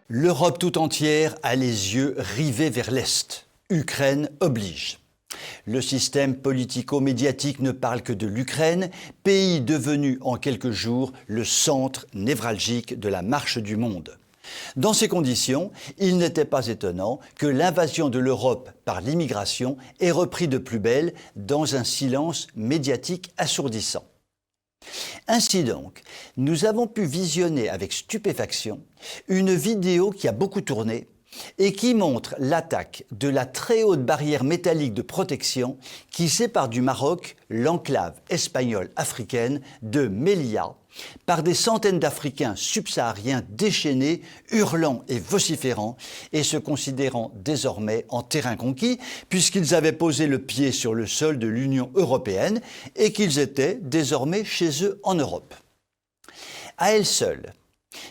L'Europe tout entière a les yeux rivés vers l'Est. Ukraine oblige. Le système politico-médiatique ne parle que de l'Ukraine, pays devenu en quelques jours le centre névralgique de la marche du monde. Dans ces conditions, il n'était pas étonnant que l'invasion de l'Europe par l'immigration ait repris de plus belle dans un silence médiatique assourdissant. Ainsi donc, nous avons pu visionner avec stupéfaction une vidéo qui a beaucoup tourné et qui montre l'attaque de la très haute barrière métallique de protection qui sépare du Maroc l'enclave espagnole africaine de Melilla par des centaines d'Africains subsahariens déchaînés, hurlant et vociférant et se considérant désormais en terrain conquis puisqu'ils avaient posé le pied sur le sol de l'Union européenne et qu'ils étaient désormais chez eux en Europe. À elle seule,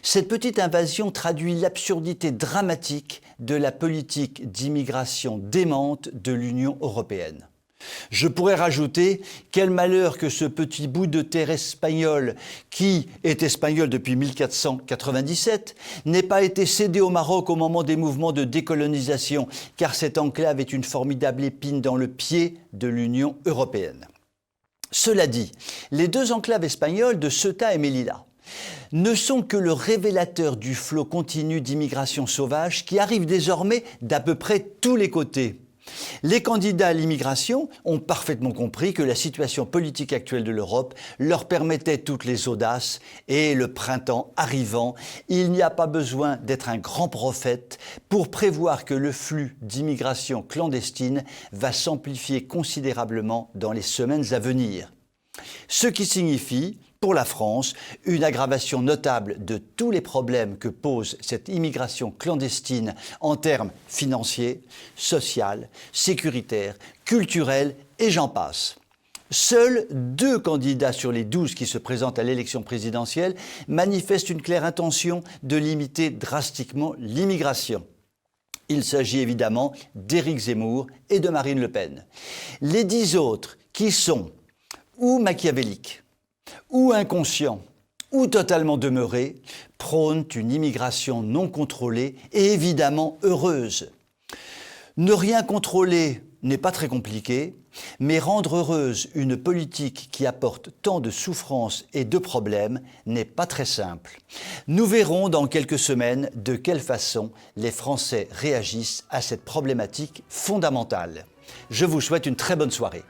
cette petite invasion traduit l'absurdité dramatique de la politique d'immigration démente de l'Union européenne. Je pourrais rajouter quel malheur que ce petit bout de terre espagnol, qui est espagnol depuis 1497, n'ait pas été cédé au Maroc au moment des mouvements de décolonisation, car cette enclave est une formidable épine dans le pied de l'Union européenne. Cela dit, les deux enclaves espagnoles de Ceuta et Melilla ne sont que le révélateur du flot continu d'immigration sauvage qui arrive désormais d'à peu près tous les côtés. Les candidats à l'immigration ont parfaitement compris que la situation politique actuelle de l'Europe leur permettait toutes les audaces et le printemps arrivant, il n'y a pas besoin d'être un grand prophète pour prévoir que le flux d'immigration clandestine va s'amplifier considérablement dans les semaines à venir. Ce qui signifie, pour la France, une aggravation notable de tous les problèmes que pose cette immigration clandestine en termes financiers, sociaux, sécuritaires, culturels et j'en passe. Seuls 2 candidats sur les 12 qui se présentent à l'élection présidentielle manifestent une claire intention de limiter drastiquement l'immigration. Il s'agit évidemment d'Éric Zemmour et de Marine Le Pen. Les 10 autres qui sont ou machiavéliques, ou inconscients, ou totalement demeurés, prônent une immigration non contrôlée et évidemment heureuse. Ne rien contrôler n'est pas très compliqué, mais rendre heureuse une politique qui apporte tant de souffrances et de problèmes n'est pas très simple. Nous verrons dans quelques semaines de quelle façon les Français réagissent à cette problématique fondamentale. Je vous souhaite une très bonne soirée.